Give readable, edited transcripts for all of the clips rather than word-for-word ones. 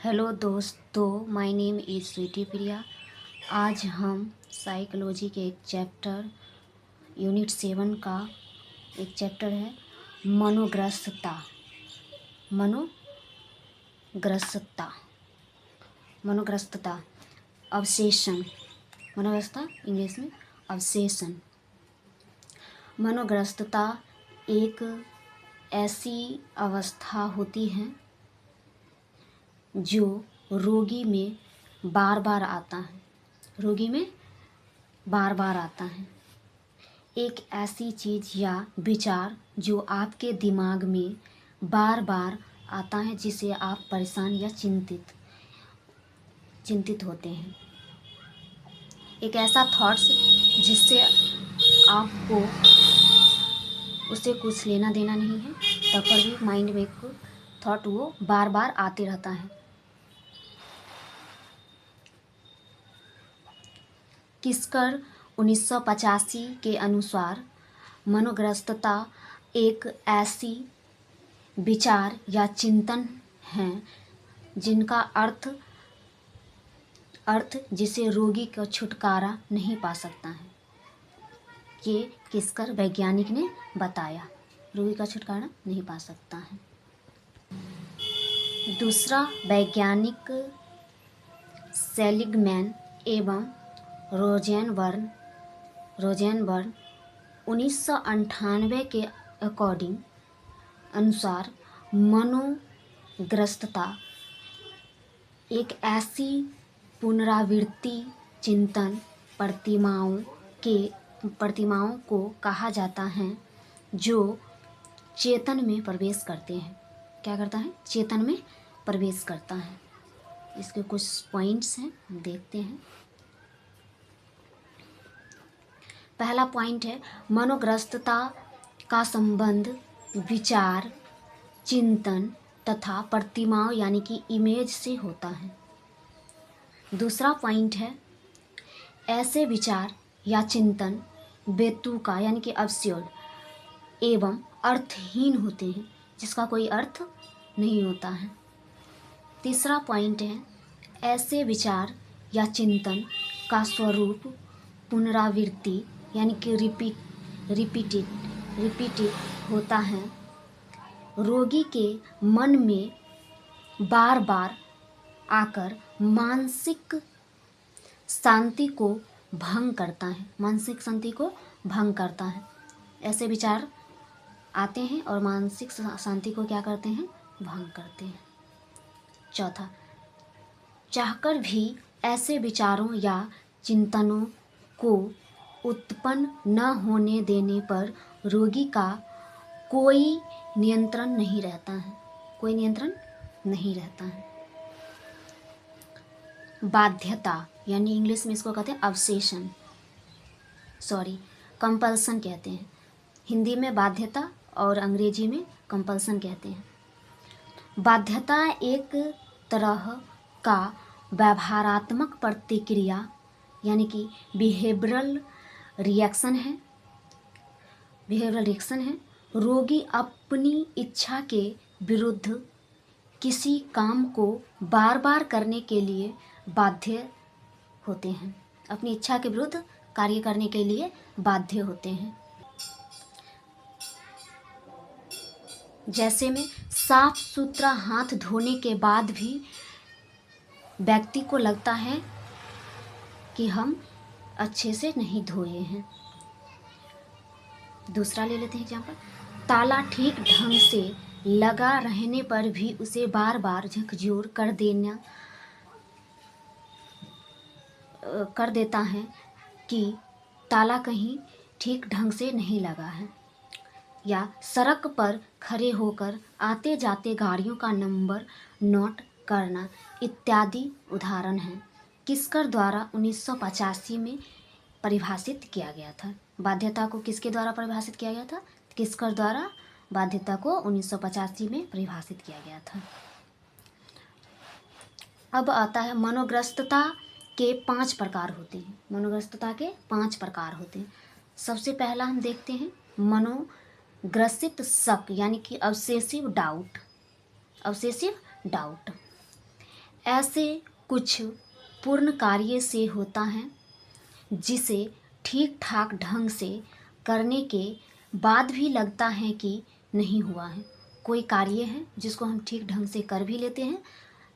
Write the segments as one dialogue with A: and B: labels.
A: Hello दोस्तों, my name is Sweety प्रिया। आज हम साइकोलॉजी के एक चैप्टर यूनिट 7 का एक चैप्टर है मनोग्रस्तता। मनोग्रस्तता मनोग्रस्तता ऑब्सेशन। मनोग्रस्तता इंग्लिश में ऑब्सेशन। मनोग्रस्तता एक ऐसी अवस्था होती है जो रोगी में बार बार आता है। एक ऐसी चीज़ या विचार जो आपके दिमाग में बार बार आता है, जिसे आप परेशान या चिंतित होते हैं। एक ऐसा थॉट्स जिससे आपको उससे कुछ लेना देना नहीं है, तब पर भी माइंड में एक थॉट वो बार बार आते रहता है। किस्कर 1985 के अनुसार मनोग्रस्तता एक ऐसी विचार या चिंतन है जिनका अर्थ जिसे रोगी का छुटकारा नहीं पा सकता है। ये किस्कर वैज्ञानिक ने बताया, रोगी का छुटकारा नहीं पा सकता है। दूसरा, वैज्ञानिक सेलिगमैन एवं रोजेनबर्न 1998 के अनुसार मनोग्रस्तता एक ऐसी पुनरावृत्ति चिंतन प्रतिमाओं को कहा जाता है जो चेतन में प्रवेश करते हैं। क्या करता है? चेतन में प्रवेश करता है। इसके कुछ पॉइंट्स हैं, देखते हैं। पहला पॉइंट है, मनोग्रस्तता का संबंध विचार, चिंतन तथा प्रतिमाओं यानी कि इमेज से होता है। दूसरा पॉइंट है, ऐसे विचार या चिंतन बेतुका यानी कि अब्सर्ड एवं अर्थहीन होते हैं, जिसका कोई अर्थ नहीं होता है। तीसरा पॉइंट है, ऐसे विचार या चिंतन का स्वरूप पुनरावृत्ति यानी कि रिपीटेड होता है। रोगी के मन में बार बार आकर मानसिक शांति को भंग करता है। ऐसे विचार आते हैं और मानसिक शांति को क्या करते हैं? भंग करते हैं। चौथा, चाहकर भी ऐसे विचारों या चिंतनों को उत्पन्न न होने देने पर रोगी का कोई नियंत्रण नहीं रहता है। बाध्यता यानी इंग्लिश में इसको कहते हैं कंपल्सन कहते हैं। हिंदी में बाध्यता और अंग्रेजी में कंपल्सन कहते हैं। बाध्यता एक तरह का व्यवहारात्मक प्रतिक्रिया यानी कि बिहेवियरल रिएक्शन है। रोगी अपनी इच्छा के विरुद्ध किसी काम को बार बार करने के लिए बाध्य होते हैं। अपनी इच्छा के विरुद्ध कार्य करने के लिए बाध्य होते हैं। जैसे में साफ सुथरा हाथ धोने के बाद भी व्यक्ति को लगता है कि हम अच्छे से नहीं धोए हैं। दूसरा ले लेते हैं एग्जाम्पल। ताला ठीक ढंग से लगा रहने पर भी उसे बार बार झकझोर कर देता है कि ताला कहीं ठीक ढंग से नहीं लगा है। या सड़क पर खड़े होकर आते जाते गाड़ियों का नंबर नोट करना इत्यादि उदाहरण हैं। किस्कर द्वारा 1985 में परिभाषित किया गया था। बाध्यता को किसके द्वारा परिभाषित किया गया था? किस्कर द्वारा बाध्यता को 1985 में परिभाषित किया गया था। अब आता है, मनोग्रस्तता के 5 प्रकार होते हैं। मनोग्रस्तता के 5 प्रकार होते हैं। सबसे पहला हम देखते हैं मनोग्रसित शक यानी कि ऑब्सेसिव डाउट। ऐसे कुछ पूर्ण कार्य से होता है जिसे ठीक ठाक ढंग से करने के बाद भी लगता है कि नहीं हुआ है। कोई कार्य है जिसको हम ठीक ढंग से कर भी लेते हैं,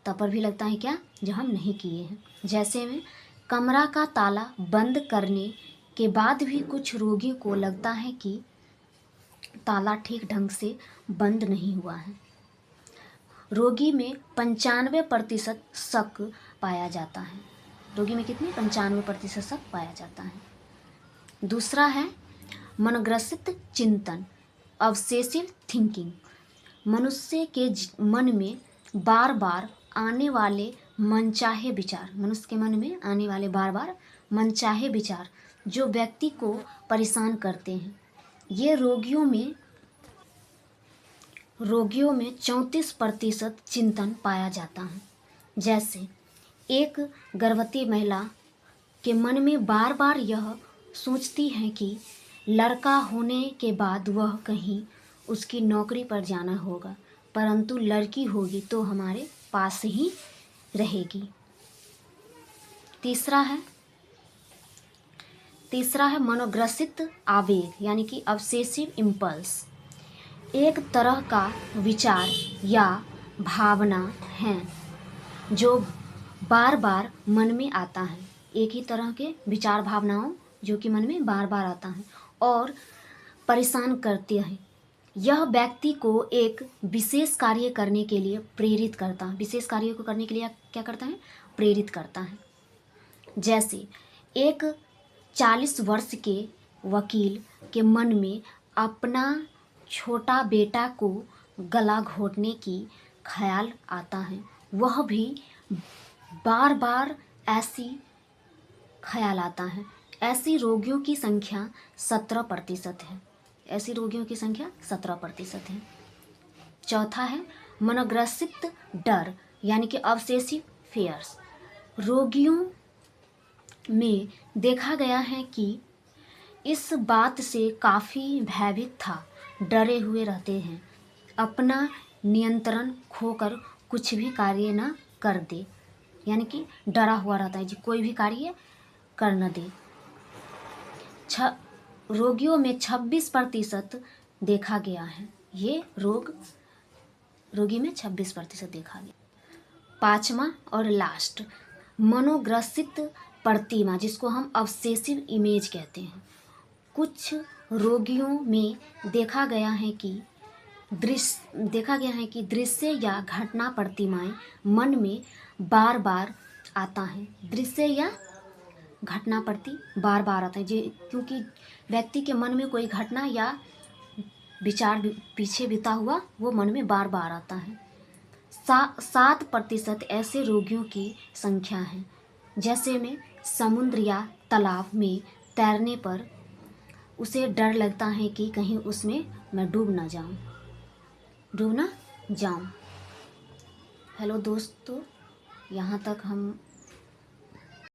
A: तब पर भी लगता है क्या, जो हम नहीं किए हैं। जैसे में कमरा का ताला बंद करने के बाद भी कुछ रोगियों को लगता है कि ताला ठीक ढंग से बंद नहीं हुआ है। रोगी में 95% शक पाया जाता है। रोगी में कितनी 95% शक पाया जाता है। दूसरा है मनोग्रसित चिंतन, ऑब्सेसिव थिंकिंग। मनुष्य के मन में बार बार आने वाले मनचाहे विचार, मनुष्य के मन में आने वाले बार बार मनचाहे विचार जो व्यक्ति को परेशान करते हैं, ये रोगियों में 34% चिंतन पाया जाता है। जैसे एक गर्भवती महिला के मन में बार बार यह सोचती है कि लड़का होने के बाद वह कहीं उसकी नौकरी पर जाना होगा, परंतु लड़की होगी तो हमारे पास ही रहेगी। तीसरा है मनोग्रसित आवेग यानी कि ऑब्सेसिव इम्पल्स। एक तरह का विचार या भावना है जो बार बार मन में आता है। एक ही तरह के विचार भावनाओं जो कि मन में बार बार आता है और परेशान करते हैं। यह व्यक्ति को एक विशेष कार्य करने के लिए प्रेरित करता है। विशेष कार्य को करने के लिए क्या करता है, प्रेरित करता है। जैसे एक 40 वर्ष के वकील के मन में अपना छोटा बेटा को गला घोटने की ख्याल आता है, वह भी बार बार ऐसी ख्याल आता है। ऐसी रोगियों की संख्या 17% है। ऐसी रोगियों की संख्या 17% है। चौथा है मनोग्रसित डर यानी कि ऑब्सेसिव फियर्स। रोगियों में देखा गया है कि इस बात से काफ़ी भयभीत था, डरे हुए रहते हैं, अपना नियंत्रण खोकर कुछ भी कार्य न कर दे, यानी कि डरा हुआ रहता है जी, कोई भी कार्य कर न दे। रोगियों में 26% देखा गया है। ये रोगी में 26% देखा गया। पांचवा और लास्ट मनोग्रसित प्रतिमा, जिसको हम ऑब्सेसिव इमेज कहते हैं। कुछ रोगियों में देखा गया है कि दृश्य या घटना प्रतिमाएं मन में बार बार आता है। दृश्य या घटना प्रति बार बार आता है क्योंकि व्यक्ति के मन में कोई घटना या विचार पीछे बीता हुआ वो मन में बार बार आता है। 7% ऐसे रोगियों की संख्या है जैसे में समुद्र या तालाब में तैरने पर उसे डर लगता है कि कहीं उसमें मैं डूब ना जाऊं। हेलो दोस्तों, यहाँ तक हम